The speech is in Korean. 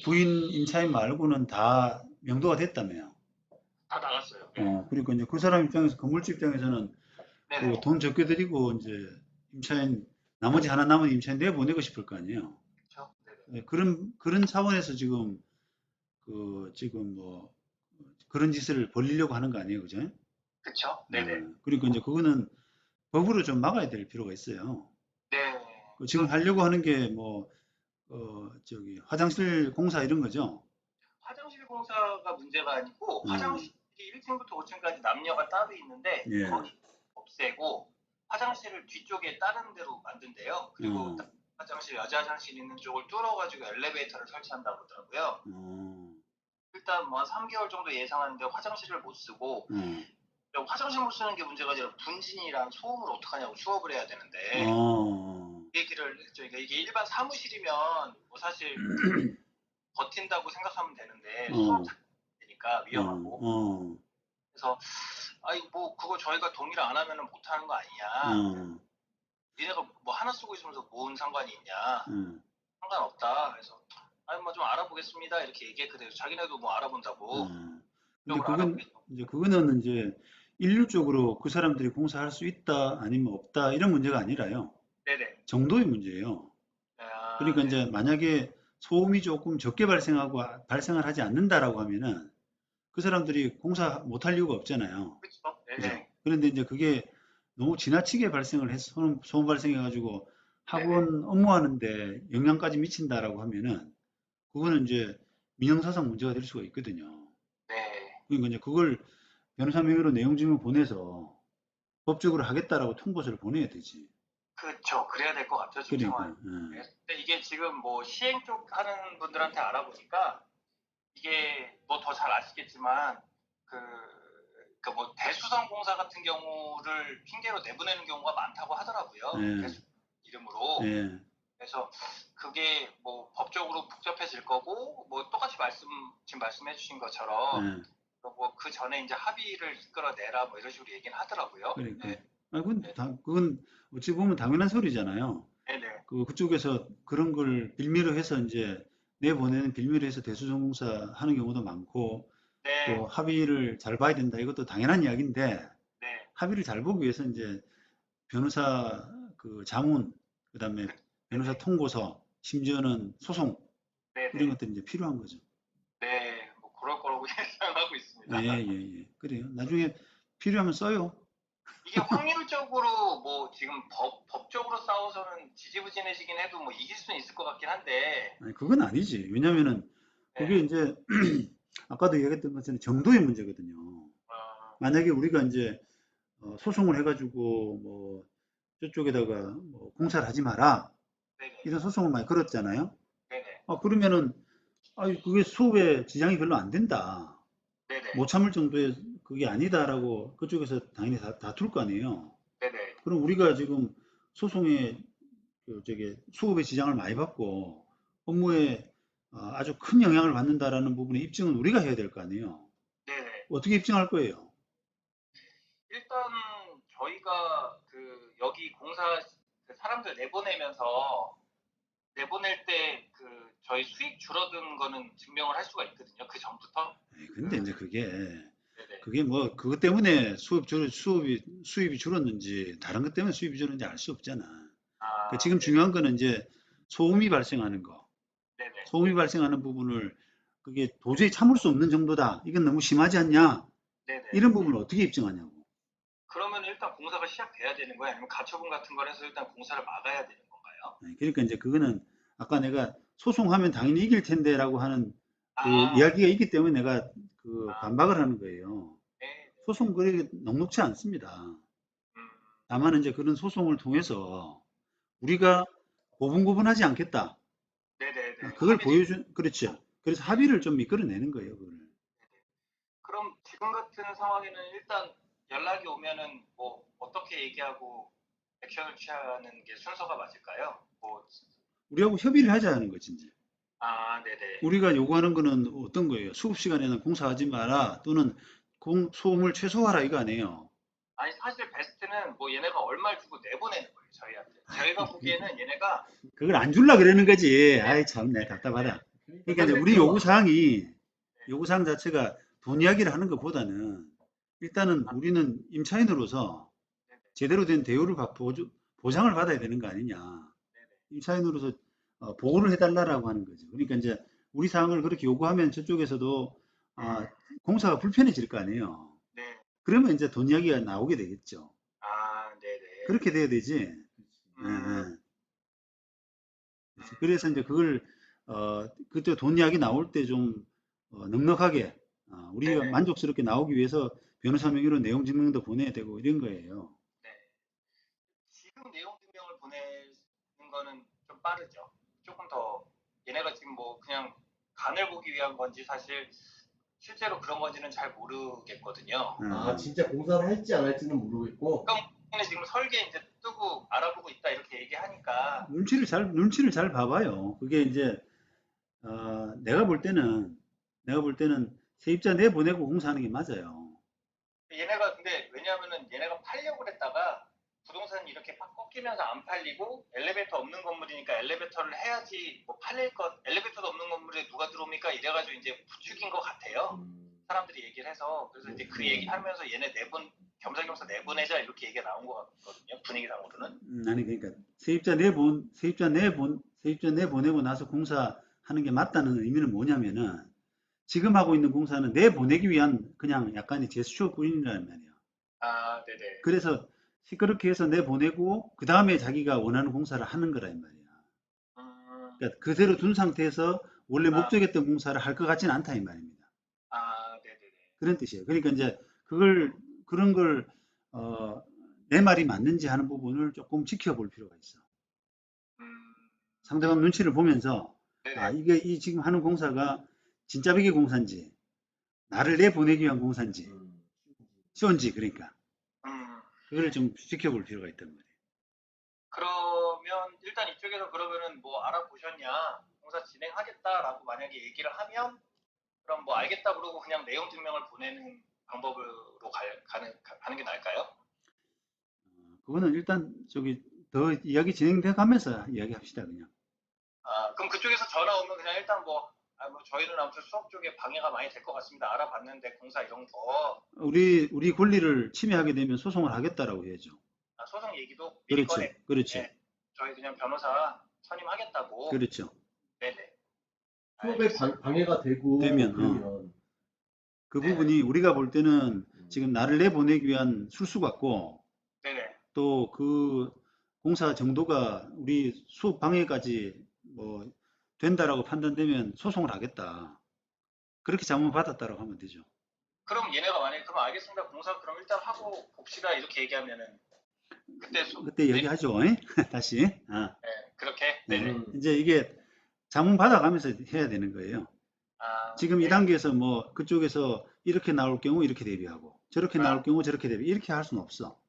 부인 임차인 말고는 다 명도가 됐다며요. 다 나갔어요. 네. 그러니까 이제 그 사람 입장에서, 건물주 입장에서는 그 네네. 돈 적게 들이고 이제 임차인, 나머지 하나 남은 임차인 내보내고 싶을 거 아니에요. 그렇죠. 네네. 그런 차원에서 지금 지금 뭐 그런 짓을 벌이려고 하는 거 아니에요, 그죠? 그쵸? 네네. 그러니까 이제 그거는 법으로 좀 막아야 될 필요가 있어요. 네. 지금 하려고 하는 게 뭐, 화장실 공사 이런 거죠? 화장실 공사가 문제가 아니고 어, 화장실이 1층부터 5층까지 남녀가 따로 있는데 예, 거기 없애고 화장실을 뒤쪽에 다른 데로 만든대요. 그리고 어, 화장실, 여자 화장실 있는 쪽을 뚫어가지고 엘리베이터를 설치한다고 하더라고요. 어, 일단 뭐 한 3개월 정도 예상하는데 화장실을 못 쓰고 어, 화장실 못 쓰는 게 문제가 아니라 분진이랑 소음을 어떡하냐고 수업을 해야 되는데 어, 얘기를 했죠. 그러니까 이게 일반 사무실이면 뭐 사실 버틴다고 생각하면 되는데 수업 어, 되니까 어, 위험하고 어, 그래서 아이 뭐 그거 저희가 동의를 안 하면은 못 하는 거 아니냐. 어, 니네가 뭐 하나 쓰고 있으면서 뭔 상관이 있냐. 어, 상관없다. 그래서 아니 뭐 좀 알아보겠습니다. 이렇게 얘기했거든요. 자기네도 뭐 알아본다고. 어. 근데 쪽으로 그건, 알아보겠다고. 이제 그거는 이제 인류적으로 그 사람들이 공사할 수 있다, 아니면 없다, 이런 문제가 아니라요. 네네. 정도의 문제예요. 아, 그러니까 네. 이제 만약에 소음이 조금 적게 발생하고 발생을 하지 않는다라고 하면은 그 사람들이 공사 못할 이유가 없잖아요. 그렇죠. 그죠? 네네. 그런데 이제 그게 너무 지나치게 발생을 해서 소음 발생해가지고 네네. 학원 업무하는데 영향까지 미친다라고 하면은 그거는 이제 민형사상 문제가 될 수가 있거든요. 네. 그러니까 이제 그걸 변호사 명의로 내용 증명 보내서 법적으로 하겠다라고 통보서를 보내야 되지. 그렇죠. 그래야 될 것 같아요. 지금 그러니까, 상황이. 네. 근데 이게 지금 뭐 시행 쪽 하는 분들한테 알아보니까 이게 뭐 더 잘 아시겠지만 그뭐 대수성 공사 같은 경우를 핑계로 내보내는 경우가 많다고 하더라고요. 예, 대수 이름으로. 예, 그래서 그게 뭐 법적으로 복잡해질 거고 뭐 똑같이 지금 말씀해 주신 것처럼 예. 뭐 그 전에 이제 합의를 이끌어내라 뭐 이런 식으로 얘기는 하더라고요. 그러니까. 네, 네, 그건 어찌 보면 당연한 소리잖아요. 네, 네, 그쪽에서 그런 걸 빌미로 해서 이제 내보내는 빌미로 해서 대수전공사 하는 경우도 많고, 또 네, 합의를 잘 봐야 된다. 이것도 당연한 이야기인데, 네, 합의를 잘 보기 위해서 이제 변호사 그 자문, 그다음에 네, 변호사 네, 통고서, 심지어는 소송, 네, 이런 네, 것들이 이제 필요한 거죠. 네, 뭐 그럴 거라고 예상하고 예, 있습니다. 예, 예. 그래요. 나중에 필요하면 써요. 이게 확률적으로 뭐 지금 법적으로 싸워서는 지지부진해지긴 해도 뭐 이길 수는 있을 것 같긴 한데, 아니, 그건 아니지. 왜냐면은 그게 네, 이제 아까도 얘기했던 것처럼 정도의 문제거든요. 만약에 우리가 이제 소송을 해가지고 뭐 저쪽에다가 뭐 공사를 하지 마라 네네, 이런 소송을 많이 걸었잖아요. 네네, 그러면은 그게 수업에 지장이 별로 안 된다. 못 네네, 참을 정도의 그게 아니다라고 그쪽에서 당연히 다툴 거 아니에요. 네네, 그럼 우리가 지금 소송에 수업에 지장을 많이 받고 업무에 아주 큰 영향을 받는다라는 부분의 입증은 우리가 해야 될 거 아니에요. 네네. 어떻게 입증할 거예요? 일단 저희가 여기 공사 사람들 내보내면서 내보낼 때 저희 수익 줄어든 거는 증명을 할 수가 있거든요. 그 전부터. 근데 이제 그게 네네. 그게 뭐 그것 때문에 수입이 줄었는지 다른 것 때문에 수입이 줄었는지 알 수 없잖아. 그러니까 아, 지금 네네. 중요한 거는 이제 소음이 발생하는 거, 네네. 소음이 발생하는 부분을 그게 도저히 참을 수 없는 정도다. 이건 너무 심하지 않냐? 네네. 이런 부분을 어떻게 입증하냐고. 그러면 일단 공사가 시작돼야 되는 거예요? 아니면 가처분 같은 걸 해서 일단 공사를 막아야 되는 건가요? 그러니까 이제 그거는 아까 내가 소송하면 당연히 이길 텐데라고 하는 그 아, 이야기가 있기 때문에 내가 그 아, 반박을 하는 거예요. 네네네. 소송 그렇게 녹록치 않습니다. 음, 다만 이제 그런 소송을 통해서 우리가 고분고분하지 않겠다. 네네네. 그걸 합의를. 그렇죠. 그래서 네네. 합의를 좀 이끌어내는 거예요, 그거를. 그럼 지금 같은 상황에는 일단 연락이 오면은 뭐 어떻게 얘기하고 액션을 취하는 게 순서가 맞을까요? 뭐, 우리하고 협의를 하자는 거지, 이제. 아, 네네. 우리가 요구하는 거는 어떤 거예요? 수업 시간에는 공사하지 마라, 또는 소음을 최소화하라, 이거 아니에요. 아니, 사실 베스트는 뭐 얘네가 얼마를 주고 내보내는 거예요, 저희한테. 저희가 보기에는 얘네가 그걸 안 줄라 그러는 거지. 네, 아이, 참, 내 네, 네. 답답하다. 그러니까 이제 우리 요구사항 자체가 돈 이야기를 하는 것보다는 일단은 우리는 임차인으로서 제대로 된 대우를 보상을 받아야 되는 거 아니냐. 임차인으로서 보호를 해달라고 하는 거죠. 그러니까 이제 우리 사항을 그렇게 요구하면 저쪽에서도 공사가 불편해질 거 아니에요. 네. 그러면 이제 돈 이야기가 나오게 되겠죠. 네네. 그렇게 돼야 되지. 예. 그래서 이제 그걸 그때 돈 이야기 나올 때 좀 넉넉하게 우리가 네네. 만족스럽게 나오기 위해서 변호사 명의로 내용 증명도 보내야 되고 이런 거예요. 네. 지금 내용 증명을 보내는 거는 좀 빠르죠. 조금 더 얘네가 지금 뭐 그냥 간을 보기 위한 건지 사실 실제로 그런 건지는 잘 모르겠거든요. 진짜 공사를 할지 안 할지는 모르겠고. 그럼 지금 설계 이제 뜨고 알아보고 있다 이렇게 얘기하니까 눈치를 잘 봐봐요. 그게 이제 내가 볼 때는 세입자 내보내고 공사하는 게 맞아요. 얘네가 근데 왜냐하면은 얘네가 팔려고 그랬다가 부동산이 이렇게 팍 꺾이면서 안 팔리고 엘리베이터 없는 건물이니까 엘리베이터를 해야지 뭐 팔릴 것 엘리베이터도 없는 건물에 누가 들어옵니까 이래가지고 이제 부추긴 것 같아요. 사람들이 얘기를 해서 그래서 이제 그 얘기하면서 얘네 겸사겸사 내보내자 이렇게 얘기가 나온 것 같거든요. 분위기상으로는. 아니 그러니까 세입자 내보내고 나서 공사하는 게 맞다는 의미는 뭐냐면은 지금 하고 있는 공사는 내보내기 위한 그냥 약간의 제스처 뿐이라는 말이야. 네네. 그래서 시끄럽게 해서 내보내고 그 다음에 자기가 원하는 공사를 하는 거란 말이야. 그러니까 그대로 둔 상태에서 원래 목적했던 공사를 할 것 같지는 않다 이 말입니다. 네네네. 그런 뜻이에요. 그러니까 이제 그런 걸 내 말이 맞는지 하는 부분을 조금 지켜볼 필요가 있어. 상대방 눈치를 보면서 이게 이 지금 하는 공사가 진짜 비계 공사인지 나를 내보내기 위한 공사인지 쇼인지 그러니까 그거를 좀 지켜볼 필요가 있단 말이에요. 그러면 일단 이쪽에서 그러면은 뭐 알아보셨냐 공사 진행하겠다라고 만약에 얘기를 하면 그럼 뭐 알겠다 그러고 그냥 내용 증명을 보내는 방법으로 가는 게 나을까요? 그거는 일단 더 이야기 진행돼 가면서 이야기합시다 그냥. 그럼 그쪽에서 전화 오면 그냥 일단 뭐 저희는 아무튼 수업 쪽에 방해가 많이 될 것 같습니다. 알아봤는데 공사 이런 거. 우리 권리를 침해하게 되면 소송을 하겠다라고 해야죠. 소송 얘기도 미리 꺼내. 그렇죠. 네, 저희 그냥 변호사 선임하겠다고. 그렇죠. 네네. 수업에 방해가 되면 그러면 그 부분이 우리가 볼 때는 지금 나를 내보내기 위한 술수 같고 네네. 또 그 공사 정도가 우리 수업 방해까지 뭐 된다라고 판단되면 소송을 하겠다. 그렇게 자문 받았다라고 하면 되죠. 그럼 얘네가 만약에 그럼 알겠습니다. 공사 그럼 일단 하고 봅시다 이렇게 얘기하면은 그때 얘기하죠. 다시. 네, 그렇게. 네네. 이제 이게 자문 받아가면서 해야 되는 거예요. 지금 이 단계에서 뭐 그쪽에서 이렇게 나올 경우 이렇게 대비하고 저렇게 나올 경우 저렇게 대비 이렇게 할 수는 없어.